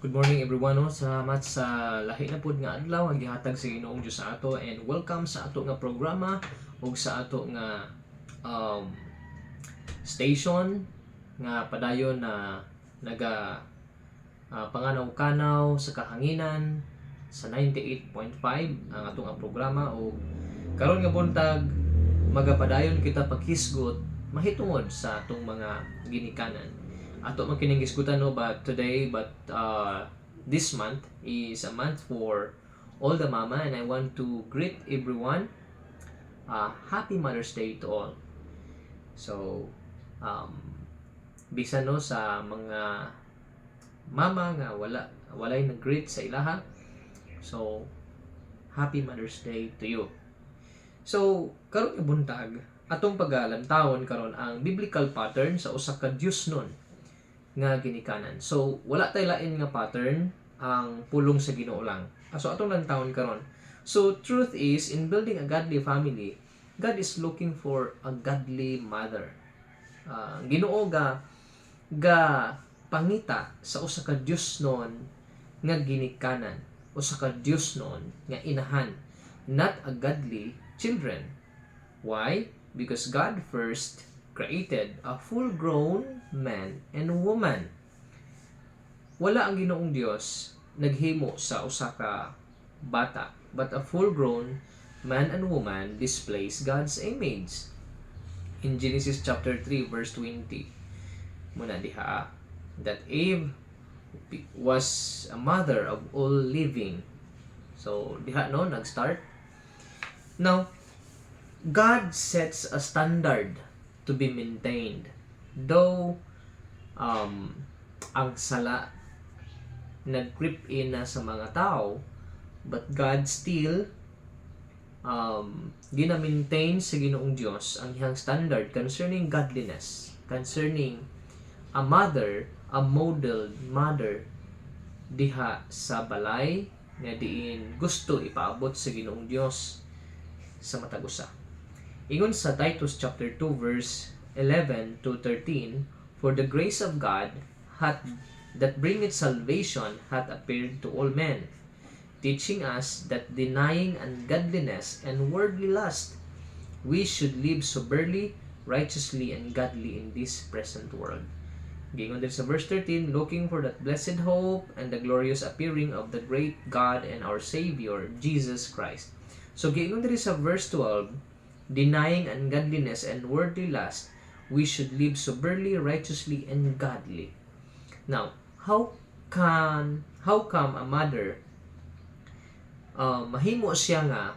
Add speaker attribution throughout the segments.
Speaker 1: Good morning everyone. No? Salamat sa lahi na pud nga adlaw nga gihatag sa Ginoong Dios sa ato, and welcome sa ato nga programa ug sa ato nga um, station nga padayon na naga panganaw-kanaw sa kahanginan sa 98.5 ang atong nga programa. Ug karon nga buntag magapadayon kita paghisgot mahitungod sa atong mga ginikanan. Ato man kining gisgutan no, but this month is a month for all the mama, and I want to greet everyone. Happy Mother's Day to all. So bisan no sa mga mama nga walay nag-greet sa ilaha, so Happy Mother's Day to you. So karon nga buntag atong pagalantawon karon ang biblical pattern sa usa ka Diosnon nga ginikanan. So wala tay lain nga pattern, ang pulong sa Ginoo lang. So atong lantawon karon. So truth is, in building a godly family, God is looking for a godly mother. Ginoo ga pangita sa usa ka Diosnon nga ginikanan, usa ka Diosnon nga inahan, not a godly children. Why? Because God first created a full-grown man and woman. Wala ang Ginoong Dios naghimo sa usa ka bata, but a full-grown man and woman displays God's image. In Genesis chapter 3 verse 20, muna diha that Eve was a mother of all living. So diha no nag-start. Now God sets a standard to be maintained. Though ang sala nag-creep in na sa mga tao, but God still gina-maintain sa Ginoong Dios ang iyang standard concerning godliness, concerning a mother, a modeled mother diha sa balay nga diin gusto ipaabot sa Ginoong Dios sa matag usa. Ingon sa Titus chapter 2 verse 11 to 13, for the grace of God that bringeth salvation hath appeared to all men, teaching us that denying ungodliness and worldly lust, we should live soberly, righteously, and godly in this present world. Gingon din sa verse 13, looking for that blessed hope and the glorious appearing of the great God and our Savior, Jesus Christ. So gingon din sa verse 12, denying ungodliness and worldly lust, we should live soberly, righteously, and godly. Now, how come a mother mahimo siya nga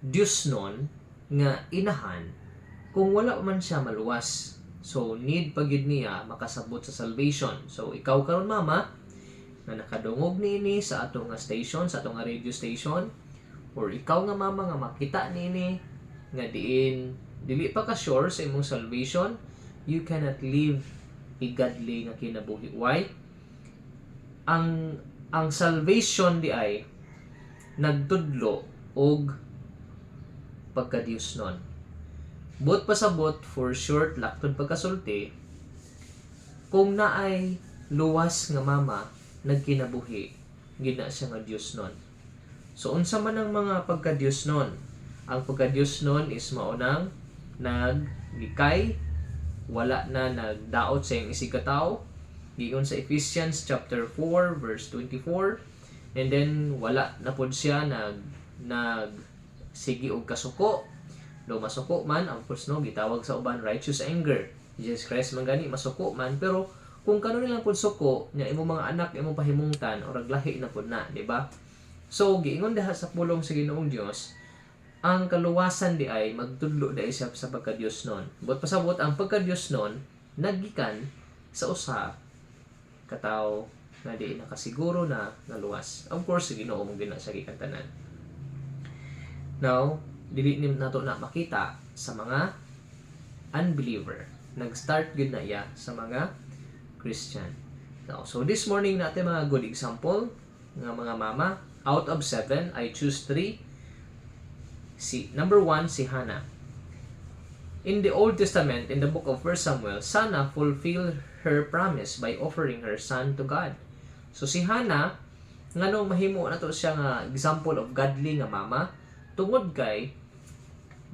Speaker 1: Diosnon nga inahan kung wala man siya maluwas? So need pagid niya makasabot sa salvation. So ikaw karon mama na nakadungog niini sa atong nga station, sa atong nga radio station, or ikaw nga mama nga makita niini nga diin dili pa ka sure sa imong salvation, you cannot live a godly nga kinabuhi. Why? Ang salvation di ay nagtudlo og pagka-Diosnon. But pasabot for short laktod pagkasulti, kung naay luwas nga mama nagkinabuhi, gina siya nga Diosnon. So unsa man ang mga pagka-Diosnon? Ang pagka-Diosnon is maunang naglikay, wala na nagdaot sa iyang isig katao, gigon sa Ephesians chapter 4 verse 24, and then wala na pod siya nag sige og kasuko. Do masuko man, of course no, gitawag sa uban righteous anger. Jesus Christ man gani masuko man, pero kung kano nilang pod suko nya imong mga anak imong pahimungtan or aglahi na pod na, di ba? So giingon diha sa pulong sa Ginoong Dios, ang kaluwasan di ay magtudlo dai siya sa pagka-Diosnon. But pasabot ang pagka-Diosnon nagikan sa usa ka tawo nga di nakasiguro na naluwas. Of course, Ginoo mong gina sa gikantanan. Now, dili ni nato na makita sa mga unbeliever. Nag-start gyud na iya sa mga Christian. Now, so this morning natin mga good example nga mga mama. Out of 7, I choose 3. Number 1, si Hannah. In the Old Testament, in the book of 1 Samuel, Hannah fulfilled her promise by offering her son to God. So si Hannah ngano mahimo na to siya nga example of godly nga mama tungod kay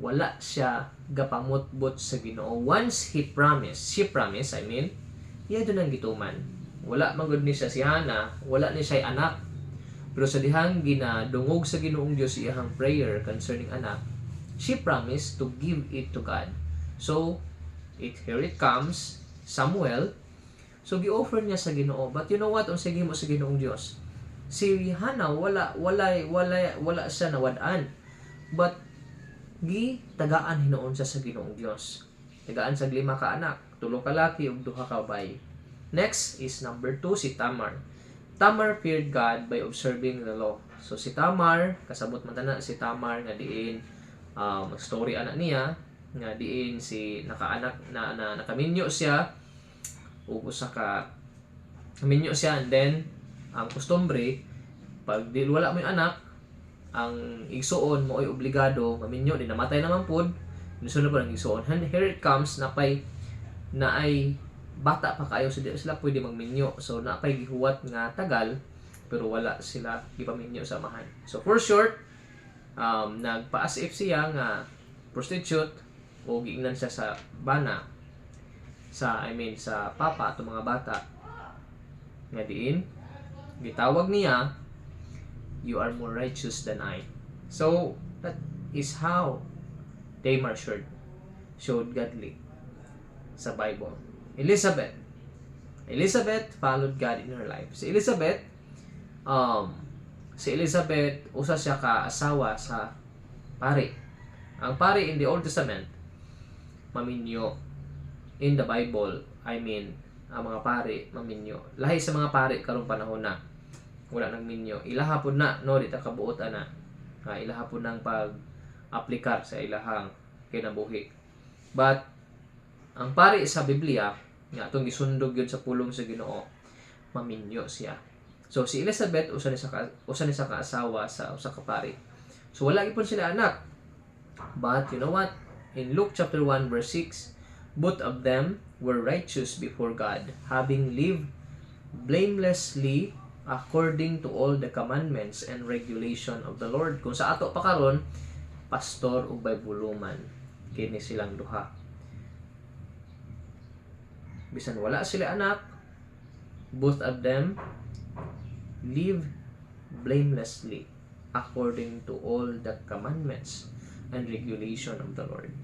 Speaker 1: wala siya gapamutbot sa Ginoo. Once she promised, I mean, iya doon ang gituman. Wala man gud ni siya si Hannah, wala ni siya anak. Pero sa dihang ginadungog sa Ginoong Dios iyang prayer concerning anak, she promised to give it to God. So, here it comes, Samuel. So gi-offer niya sa Ginoo. But you know what? Unsay gihimo sa Ginoong Dios? Si Hannah wala siya nawad-an. But tagaan hinoon siya sa Ginoong Dios. Tagaan sa 5 ka anak, 3 ka laki ug 2 ka babaye. Next is number 2 si Tamar. Tamar feared God by observing the law. So si Tamar, kasabot man tana si Tamar nga diin story anak niya nga diin si nakaanak na nakaminyo siya ug usa ka minyo siya, and then ang kustombre pag di wala mo yung anak, ang igsuon mo ay obligado maminyo, di namatay naman pod nisunod pa ang igsuon. And here it comes na ay bata pa kayo, so di sila pwede magminyo, so napay gihuwat nga tagal pero wala sila gipaminyo sa amahan. So for short, nagpa-as if siya nga prostitute o giingnan siya sa bana sa papa ato mga bata nga diin gitawag niya, you are more righteous than I. So that is how Tamar showed godly sa Bible. Elizabeth followed God in her life. Si Elizabeth usa siya ka asawa sa pari. Ang pari in the Old Testament maminyo. In the Bible, ang mga pari maminyo. Lahi sa mga pari karong panahon na wala nang minyo. Ilaha pud na no dita kabuot ana. Ilaha pud nang pag-aplikar sa ilahang kinabuhi. But ang pari sa Biblia nga atong gisundog yun sa pulong sa Ginoo, maminyo siya. So si Elizabeth usa ni sa kaasawa sa usa ka pari. So wala gyud sila anak. But you know what? In Luke chapter 1 verse 6, both of them were righteous before God, having lived blamelessly according to all the commandments and regulation of the Lord. Kung sa ato pa karon, pastor ug baybuluman kini silang duha. Bisan wala sila anak, both of them live blamelessly according to all the commandments and regulation of the Lord.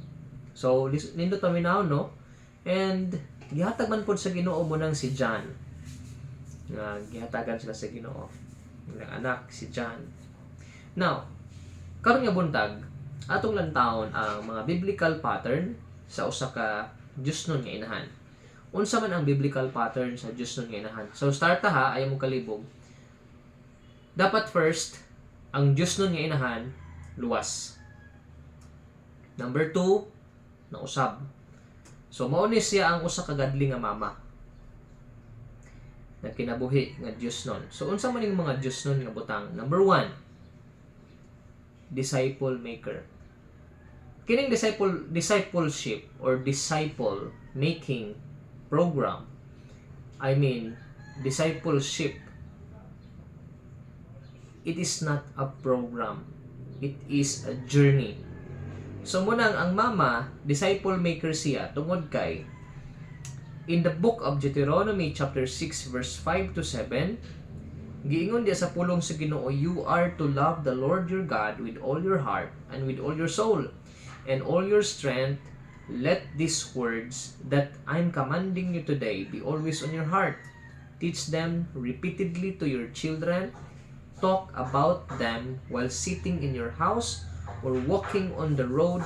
Speaker 1: So, nindot paminaw, no? And gihatag man pod sa Ginoo mo nang si John. Gihatagan sila sa Ginoo. Ang anak si John. Now, karon nga buntag, atong lantawon ang mga biblical pattern sa usa ka Diosnon nga inahan. Unsa man ang biblical pattern sa Diosnon nga inahan? So, start ta ayaw mo kalibog. Dapat first, ang Diosnon nga inahan luwas. Number 2, na usab. So mao ni siya ang usa ka godly nga mama na kinabuhi nga Diosnon. So unsa man ning mga Diosnon nga butang? Number 1, disciple maker. Kining discipleship or disciple making program, discipleship, it is not a program, it is a journey. So munang ang mama, disciple maker siya tungod kay in the book of Deuteronomy chapter 6 verse 5 to 7, giingon diya sa pulong sa Ginoo, you are to love the Lord your God with all your heart and with all your soul and all your strength. Let these words that I'm commanding you today be always on your heart. Teach them repeatedly to your children. Talk about them while sitting in your house or walking on the road,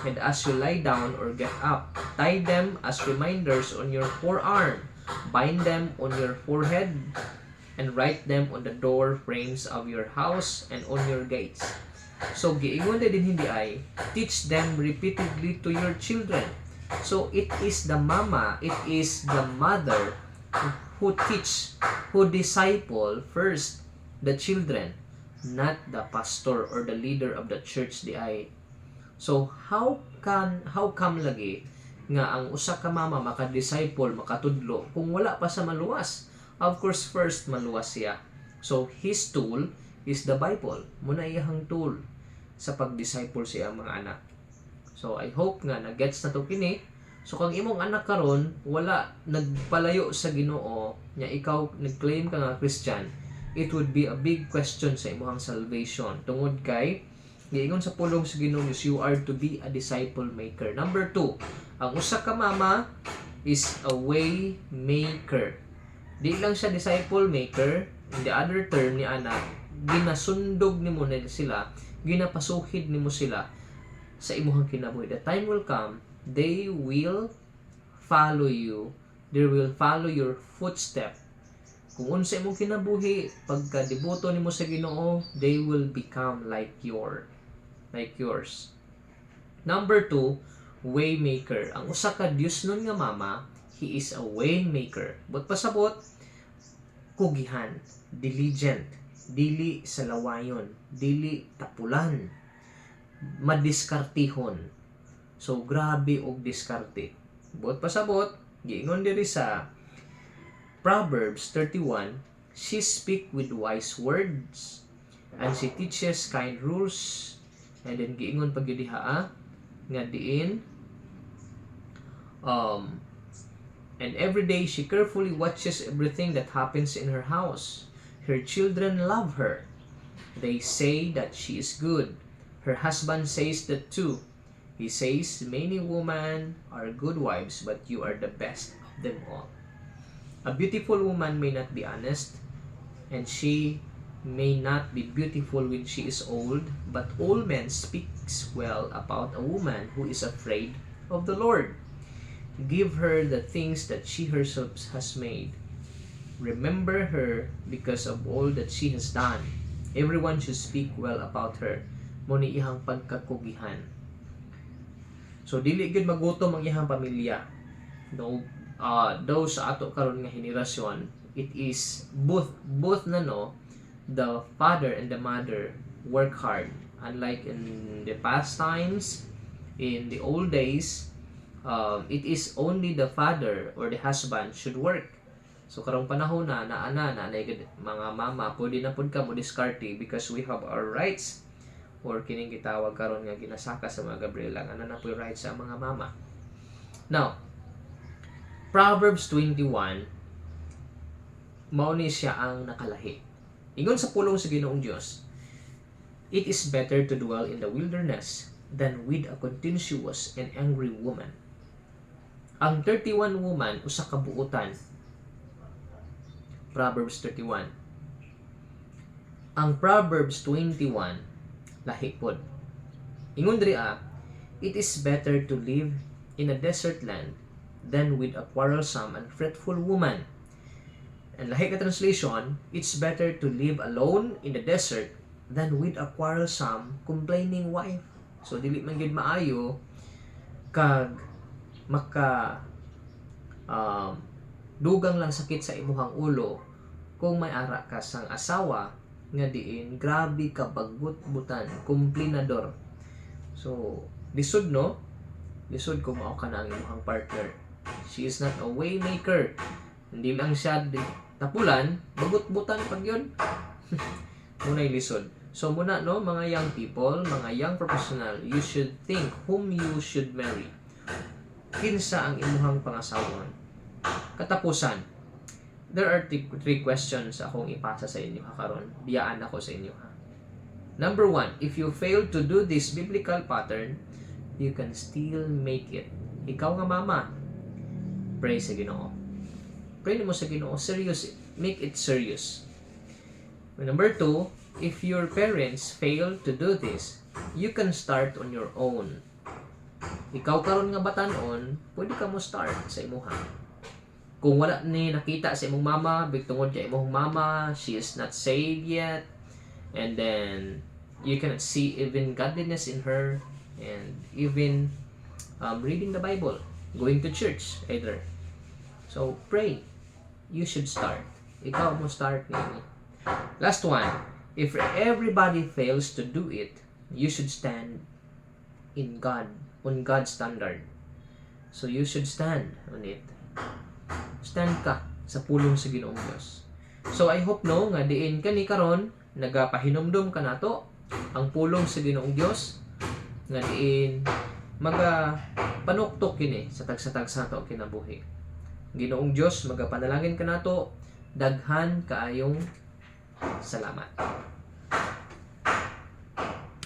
Speaker 1: and as you lie down or get up. Tie them as reminders on your forearm. Bind them on your forehead, and write them on the door frames of your house and on your gates. So, giingon din hindi ay, teach them repeatedly to your children. So, it is the mama, it is the mother who teach, who disciple first the children, not the pastor or the leader of the church di ay. So how come lagi nga ang usa ka mama maka-disciple, makatudlo kung wala pa sa maluwas, Of course, first, maluwas siya. So, his tool is the Bible. Muna iyahang tool sa pag-disciple siya mga anak. So, I hope nga na-gets na to kini. So, kung imong anak karon wala nagpalayo sa Ginoo, nya ikaw nag-claim ka nga Christian, it would be a big question sa imong salvation. Tungod kay, giingon sa pulong sa Ginoo is you are to be a disciple maker. Number 2, ang usa ka mama is a way maker. Di lang siya disciple maker, in the other term ni anak, ginasundog nimo na sila, ginapasuhid nimo sila sa imuhang kinabuhi. The time will come, they will follow you. They will follow your footstep. Kung unsa imong kinabuhi, pagka deboto nimo sa Ginoo, they will become like yours. Number 2, waymaker. Ang usa ka Dios nun nga mama, he is a waymaker. But pasabot, kugihan, diligent, dili sa lawayon, dili tapulan, madiskartihon. So, grabe og diskarte. But pasabot, giingon diri sa Proverbs 31, she speak with wise words, and she teaches kind rules. And then giingon pag yudiha nga diin, and every day she carefully watches everything that happens in her house. Her children love her. They say that she is good. Her husband says that too. He says, many women are good wives, but you are the best of them all. A beautiful woman may not be honest, and she may not be beautiful when she is old, but all men speaks well about a woman who is afraid of the Lord. Give her the things that she herself has made. Remember her because of all that she has done. Everyone should speak well about her. Muni ihang pagkakugihan. So dili gid magutom ang ihang pamilya. No, daw sa ato karon nga henerasyon, it is both na no, the father and the mother work hard. Unlike in the past times, in the old days, it is only the father or the husband should work. So karong panahon na mga mama pwede na pud ka mo diskarte because we have our rights, or kining gitawag karon nga ginasaka sa mga Gabriela nga na po rights sa mga mama. Now, Proverbs 21, mao ni siya ang nakalahi. Ingon sa pulong sa Ginoong Dios, it is better to dwell in the wilderness than with a contentious and angry woman. Ang 31 woman usa ka buutan. Proverbs 31. Ang Proverbs 21 lahi pod. Ingon diri it is better to live in a desert land than with a quarrelsome and fretful woman. And lahi ka translation, it's better to live alone in the desert than with a quarrelsome, complaining wife. So dili man gid maayo kag maka dugang lang sakit sa imuhang ulo kung may ara ka sang asawa nga diin grabe ka bagbut-butan, kumplinador. So lisod no, lisod kung mao ka na ang imuhang partner. She is not a waymaker. Hindi lang siya tapulan, bagut-butan pag yun. Muna'y lisod. So muna no, mga young people, mga young professional, you should think whom you should marry. Kinsa ang imuhang pangasawon. Katapusan, there are three questions akong ipasa sa inyo karon. Biyaan ako sa inyo ha. Number 1, if you fail to do this biblical pattern, you can still make it. Ikaw nga mama, pray sa Ginoo. Pray mo sa Ginoo, serious, make it serious. Number 2, if your parents fail to do this, you can start on your own. Ikaw karon nga batan-on, pwede ka mo start sa imuha. Kung wala ni nakita sa imong mama, bigtungod kay imong mama, she is not saved yet, and then you cannot see even godliness in her, and even reading the Bible, going to church either. So pray. You should start. Ikaw mo start nini. Last one. If everybody fails to do it, you should stand in God, on God's standard. So you should stand on it. Stand ka sa pulong sa Ginoong Dios. So I hope no nga diin kani karon nagapahinumdum ka nato ang pulong sa Ginoong Dios nga diin panuktok kini sa tagsa-tagsa nato kinabuhi. Ginoong Dios magapanalangin ka nato, daghan kaayong salamat.